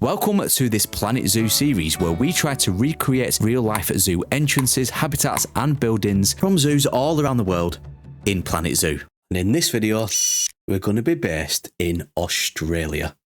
Welcome to this Planet Zoo series where we try to recreate real-life zoo entrances, habitats and buildings from zoos all around the world in Planet Zoo. And in this video, we're going to be based in Australia,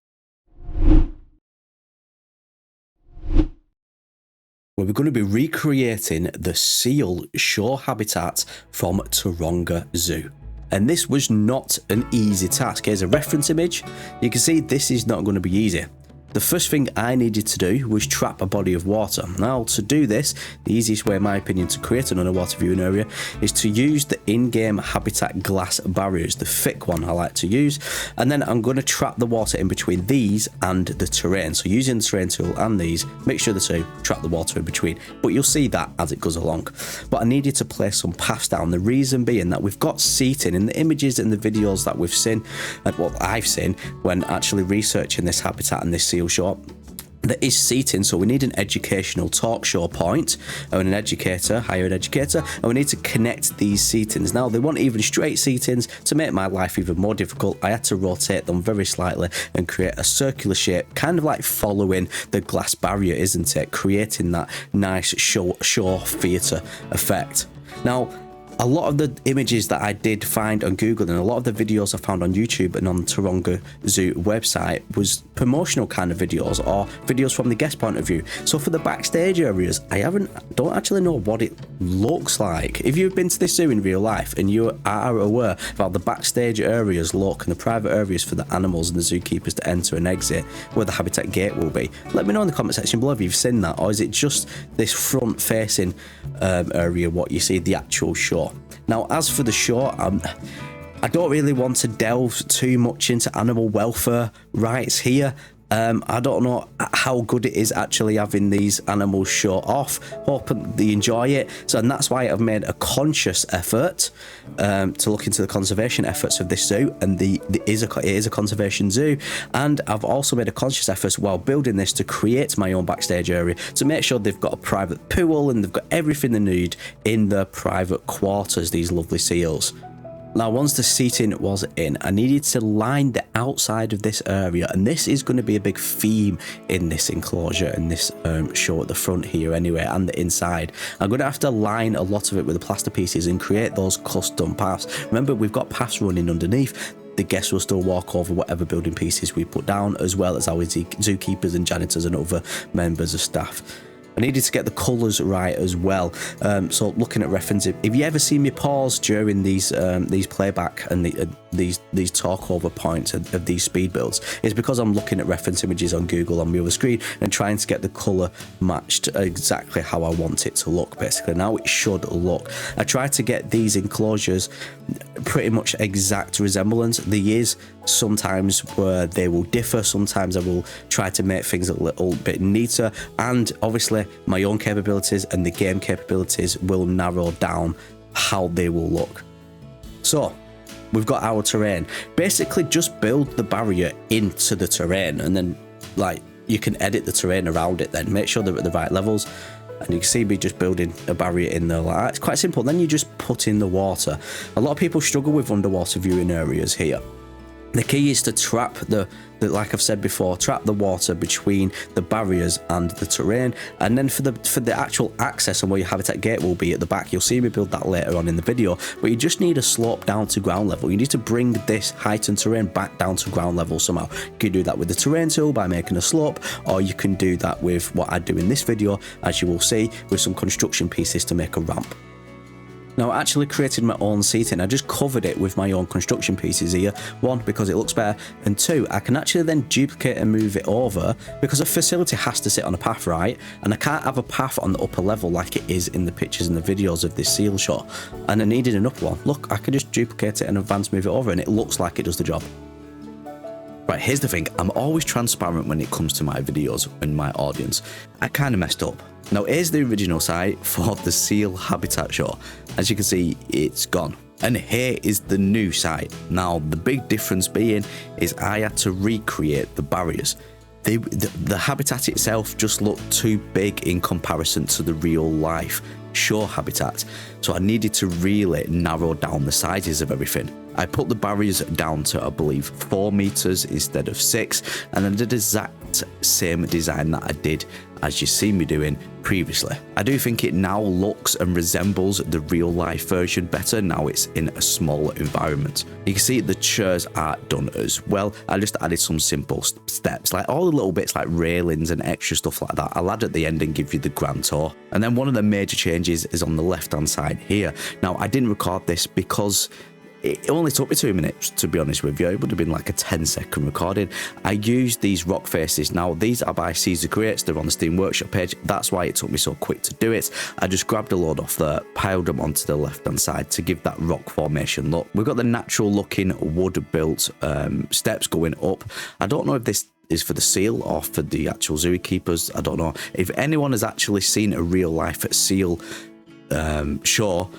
where we're going to be recreating the seal shore habitat from Toronga Zoo. And this was not an easy task. Here's a reference image. You can see this is not going to be easy. The first thing I needed to do was trap a body of water. Now, to do this, the easiest way, in my opinion, to create an underwater viewing area is to use the in-game habitat glass barriers, the thick one I like to use. And then I'm going to trap the water in between these and the terrain. So using the terrain tool and these, make sure the two trap the water in between. But you'll see that as it goes along. But I needed to place some paths down. The reason being that we've got seating in the images and the videos that we've seen, and what I've seen when actually researching this habitat and this seal shore, there is seating, so we need an educational talk show point and an educator, hire an educator, and we need to connect these seatings. Now, they weren't even straight seatings. To make my life even more difficult, I had to rotate them very slightly and create a circular shape, kind of like following the glass barrier, isn't it? Creating that nice shore theatre effect. Now, a lot of the images that I did find on Google and a lot of the videos I found on YouTube and on the Toronga Zoo website was promotional kind of videos or videos from the guest point of view. So for the backstage areas, I don't actually know what it looks like. If you've been to this zoo in real life and you are aware about the backstage areas look and the private areas for the animals and the zookeepers to enter and exit, where the habitat gate will be, let me know in the comment section below if you've seen that, or is it just this front facing area what you see, the actual shore. Now, as for the shore, I don't really want to delve too much into animal welfare rights here. I don't know how good it is actually having these animals show off. Hoping they enjoy it. And that's why I've made a conscious effort to look into the conservation efforts of this zoo. And it is a conservation zoo. And I've also made a conscious effort while building this to create my own backstage area to make sure they've got a private pool and they've got everything they need in their private quarters, these lovely seals. Now, once the seating was in, I needed to line the outside of this area, and this is going to be a big theme in this enclosure and this show at the front here anyway, and the inside. I'm going to have to line a lot of it with the plaster pieces and create those custom paths. Remember, we've got paths running underneath. The guests will still walk over whatever building pieces we put down, as well as our zookeepers and janitors and other members of staff. I needed to get the colours right as well. So looking at references, if you ever see me pause during these playback and these talk over points of these speed builds, it's because I'm looking at reference images on Google on my other screen and trying to get the colour matched exactly how I want it to look, basically. Now it should look. I tried to get these enclosures pretty much exact resemblance. There is sometimes where they will differ. Sometimes I will try to make things a little bit neater, and obviously my own capabilities and the game capabilities will narrow down how they will look. So we've got our terrain. Basically just build the barrier into the terrain, and then like you can edit the terrain around it, then make sure they're at the right levels. And you can see me just building a barrier in there like that. It's quite simple. Then you just put in the water. A lot of people struggle with underwater viewing areas here. The key is to trap like I've said before, trap the water between the barriers and the terrain. And then for the actual access and where your habitat gate will be at the back, you'll see me build that later on in the video. But you just need a slope down to ground level. You need to bring this heightened terrain back down to ground level somehow. You can do that with the terrain tool by making a slope, or you can do that with what I do in this video, as you will see, with some construction pieces to make a ramp. Now, I actually created my own seating. I just covered it with my own construction pieces here. One, because it looks better, and two, I can actually then duplicate and move it over because a facility has to sit on a path, right? And I can't have a path on the upper level like it is in the pictures and the videos of this seal shore. And I needed an upper one. Look, I can just duplicate it and advance move it over, and it looks like it does the job. Right, here's the thing. I'm always transparent when it comes to my videos and my audience. I kind of messed up. Now, here's the original site for the seal habitat shore. As you can see, it's gone. And here is the new site. Now, the big difference being is I had to recreate the barriers. The habitat itself just looked too big in comparison to the real life shore habitat. So I needed to really narrow down the sizes of everything. I put the barriers down to, I believe, 4 meters instead of 6, and I did the exact same design that I did as you see me doing previously. I do think it now looks and resembles the real life version better. Now it's in a smaller environment. You can see the chairs are done as well. I just added some simple steps, like all the little bits like railings and extra stuff like that. I'll add at the end and give you the grand tour. And then one of the major changes is on the left hand side here. Now I didn't record this because it only took me 2 minutes, to be honest with you. It would have been like a 10-second recording. I used these rock faces. Now, these are by Caesar Creates. They're on the Steam Workshop page. That's why it took me so quick to do it. I just grabbed a load off there, piled them onto the left-hand side to give that rock formation look. We've got the natural-looking wood-built steps going up. I don't know if this is for the seal or for the actual zookeepers. I don't know. If anyone has actually seen a real-life seal show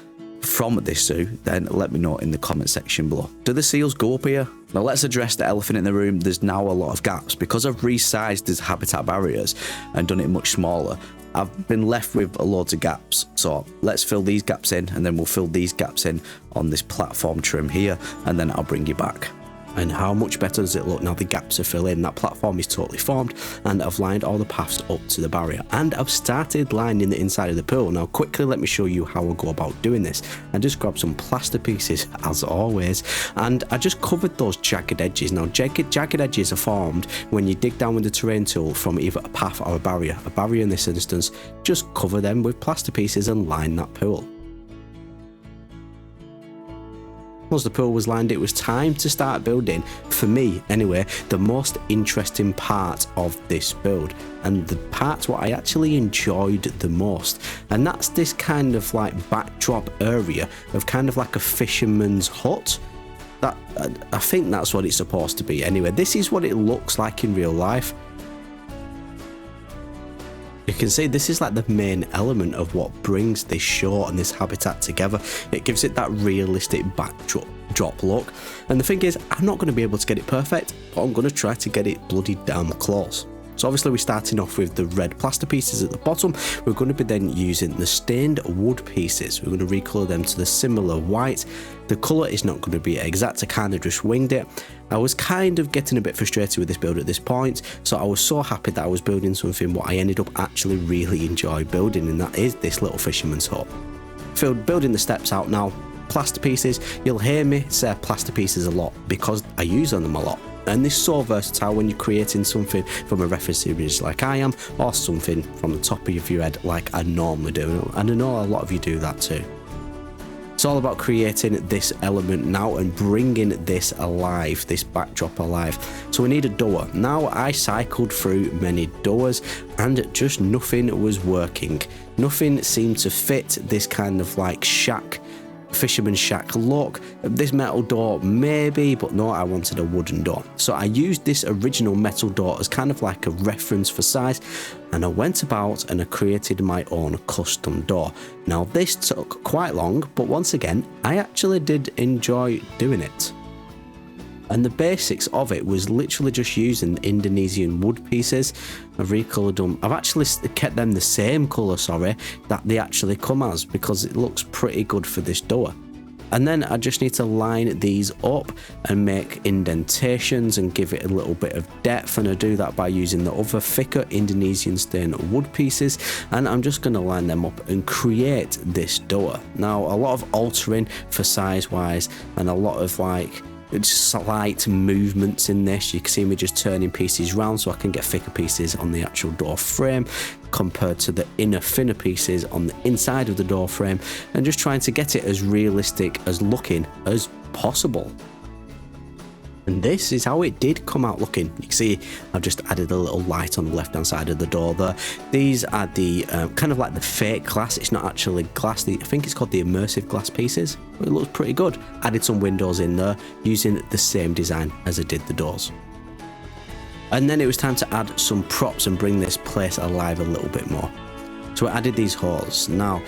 from this zoo, then let me know in the comment section below. Do the seals go up here? Now let's address the elephant in the room. There's now a lot of gaps. Because I've resized these habitat barriers and done it much smaller, I've been left with loads of gaps. So let's fill these gaps in, and then we'll fill these gaps in on this platform trim here, and then I'll bring you back. And how much better does it look now the gaps are filled in? That platform is totally formed, and I've lined all the paths up to the barrier, and I've started lining the inside of the pool. Now quickly let me show you how I go about doing this. I just grabbed some plaster pieces as always, and I just covered those jagged edges. Now jagged edges are formed when you dig down with the terrain tool from either a path or a barrier. A barrier in this instance, just cover them with plaster pieces and line that pool. Once the pool was lined, it was time to start building, for me anyway, the most interesting part of this build, and the part what I actually enjoyed the most, and that's this kind of like backdrop area of kind of like a fisherman's hut. That I think that's what it's supposed to be anyway. This is what it looks like in real life. You can see this is like the main element of what brings this show and this habitat together. It gives it that realistic backdrop look. And the thing is, I'm not going to be able to get it perfect, but I'm going to try to get it bloody damn close. So obviously we're starting off with the red plaster pieces at the bottom. We're going to be then using the stained wood pieces. We're going to recolor them to the similar white. The colour is not going to be exact, I kind of just winged it. I was kind of getting a bit frustrated with this build at this point, so I was so happy that I was building something what I ended up actually really enjoy building, and that is this little fisherman's hut. Building the steps out now, plaster pieces. You'll hear me say plaster pieces a lot because I use them a lot. And this is so versatile when you're creating something from a reference image like I am, or something from the top of your head like I normally do, and I know a lot of you do that too. It's all about creating this element now and bringing this alive, this backdrop alive. So we need a door. Now I cycled through many doors and just nothing was working. Nothing seemed to fit this kind of like shack, fisherman shack look. This metal door maybe, but no, I wanted a wooden door. So I used this original metal door as kind of like a reference for size, and I went about and I created my own custom door. Now this took quite long, but once again I actually did enjoy doing it. And the basics of it was literally just using Indonesian wood pieces. I've recolored them. I've actually kept them the same colour, sorry, that they actually come as, because it looks pretty good for this door. And then I just need to line these up and make indentations and give it a little bit of depth, and I do that by using the other thicker Indonesian stained wood pieces, and I'm just going to line them up and create this door. Now a lot of altering for size wise and a lot of like slight movements in this. You can see me just turning pieces round so I can get thicker pieces on the actual door frame compared to the inner thinner pieces on the inside of the door frame, and just trying to get it as realistic as looking as possible. And this is how it did come out looking. You can see I've just added a little light on the left hand side of the door there. These are the kind of like the fake glass. It's not actually glass. I think it's called the immersive glass pieces. It looks pretty good. Added some windows in there using the same design as I did the doors. And then it was time to add some props and bring this place alive a little bit more. So I added these holes. Now,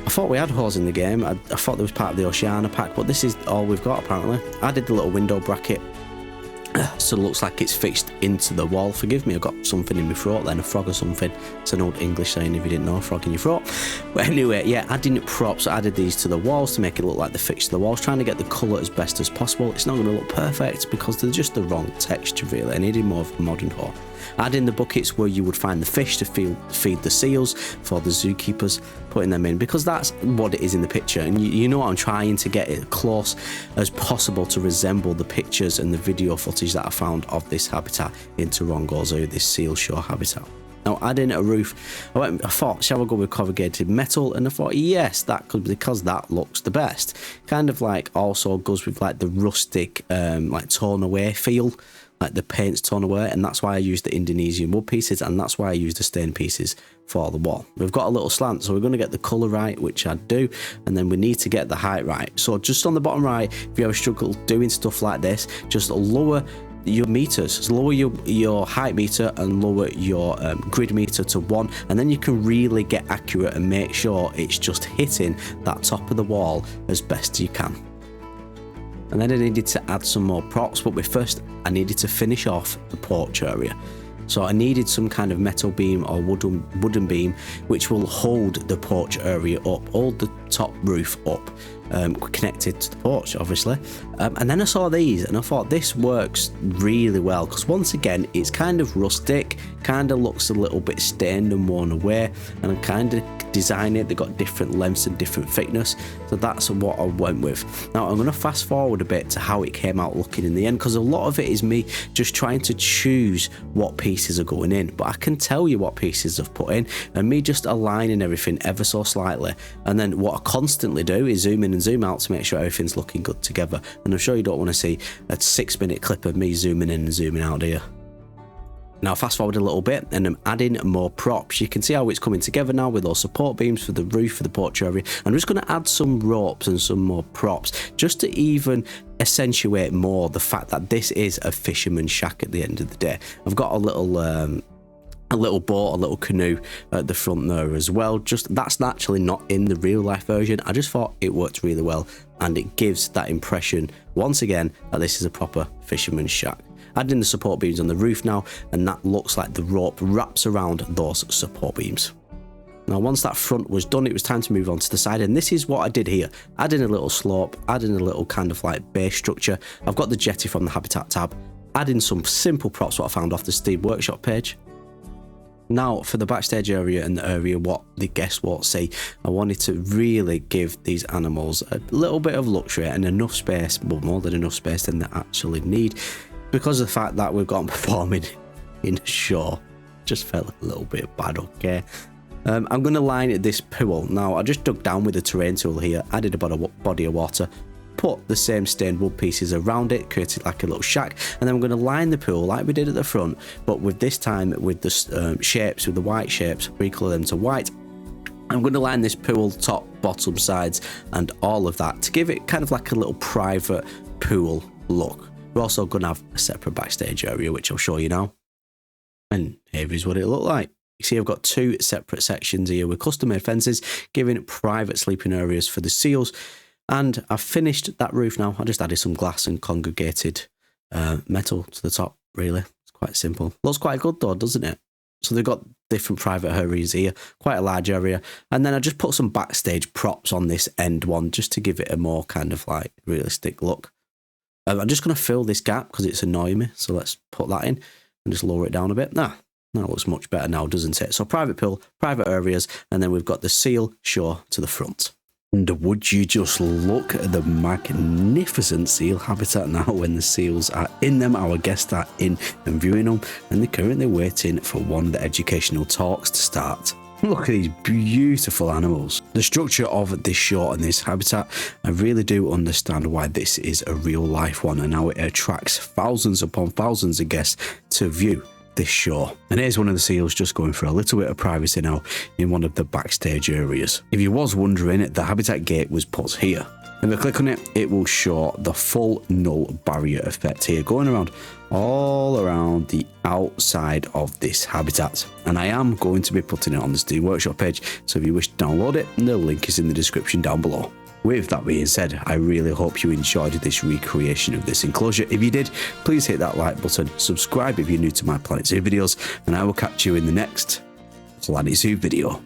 I thought we had holes in the game. I thought there was part of the Oceania pack, but this is all we've got apparently. I added the little window bracket So it looks like it's fixed into the wall. Forgive me, I've got something in my throat then, a frog or something. It's an old English saying if you didn't know, a frog in your throat. But anyway, yeah, adding props, I added these to the walls to make it look like they're fixed to the walls, trying to get the colour as best as possible. It's not going to look perfect because they're just the wrong texture really. I needed more of a modern core. Adding the buckets where you would find the fish to feed the seals for the zookeepers, putting them in because that's what it is in the picture. And you know what, I'm trying to get it close as possible to resemble the pictures and the video footage that I found of this habitat in Toronga Zoo, this seal shore habitat. Now adding a roof, I thought, shall I go with corrugated metal? And I thought, yes, that could, because that looks the best. Kind of like also goes with like the rustic, like torn away feel, like the paint's torn away, and that's why I used the Indonesian wood pieces, and that's why I used the stain pieces for the wall. We've got a little slant, so we're going to get the colour right, which I do, and then we need to get the height right. So just on the bottom right, if you ever struggle doing stuff like this, just lower your meters, so lower your height meter and lower your grid meter to 1, and then you can really get accurate and make sure it's just hitting that top of the wall as best you can. And then I needed to add some more props, but first I needed to finish off the porch area. So I needed some kind of metal beam or wooden beam which will hold the porch area up, hold the top roof up, connected to the porch obviously. And then I saw these and I thought this works really well because once again it's kind of rustic, kind of looks a little bit stained and worn away, and I kind of designed it. They got different lengths and different thickness, so that's what I went with. Now I'm going to fast forward a bit to how it came out looking in the end, because a lot of it is me just trying to choose what pieces are going in, but I can tell you what pieces I've put in and me just aligning everything ever so slightly. And then what I constantly do is zoom in and zoom out to make sure everything's looking good together. And I'm sure you don't want to see a 6-minute clip of me zooming in and zooming out here. Now fast forward a little bit and I'm adding more props. You can see how it's coming together now with those support beams for the roof for the porch area. I'm just going to add some ropes and some more props just to even accentuate more the fact that this is a fisherman shack at the end of the day. I've got a little boat, a little canoe at the front there as well. Just that's actually not in the real life version. I just thought it worked really well and it gives that impression once again that this is a proper fisherman shack. Adding the support beams on the roof now, and that looks like the rope wraps around those support beams. Now once that front was done, it was time to move on to the side, and this is what I did here. Adding a little slope, adding a little kind of like base structure. I've got the jetty from the habitat tab, adding some simple props what I found off the Steam Workshop page. Now for the backstage area and the area what the guests won't see, I wanted to really give these animals a little bit of luxury and enough space, well more than enough space than they actually need, because of the fact that we've got them performing in the shore. Just felt a little bit bad, okay. I'm going to line this pool. Now I just dug down with the terrain tool here, added a body of water, put the same stained wood pieces around it, created like a little shack, and then I'm going to line the pool like we did at the front, but with this time with the shapes, with the white shapes, recolor them to white. I'm going to line this pool top, bottom, sides and all of that to give it kind of like a little private pool look. We're also going to have a separate backstage area, which I'll show you now. And here is what it looked like. You see I've got 2 separate sections here with custom made fences, giving private sleeping areas for the seals. And I've finished that roof now. I just added some glass and congregated metal to the top, really. It's quite simple. Looks quite good though, doesn't it? So they've got different private areas here, quite a large area. And then I just put some backstage props on this end one, just to give it a more kind of like realistic look. I'm just going to fill this gap because it's annoying me. So let's put that in and just lower it down a bit. That looks much better now, doesn't it? So private pool, private areas, and then we've got the seal shore to the front. And would you just look at the magnificent seal habitat now when the seals are in them, our guests are in and viewing them, and they're currently waiting for one of the educational talks to start. Look at these beautiful animals. The structure of this shore and this habitat, I really do understand why this is a real life one and how it attracts thousands upon thousands of guests to view this shore. And here's one of the seals just going for a little bit of privacy now in one of the backstage areas. If you was wondering, the habitat gate was put here. If I click on it, it will show the full null barrier effect here, going around all around the outside of this habitat. And I am going to be putting it on the Steam Workshop page, so if you wish to download it, the link is in the description down below. With that being said, I really hope you enjoyed this recreation of this enclosure. If you did, please hit that like button, subscribe if you're new to my Planet Zoo videos, and I will catch you in the next Planet Zoo video.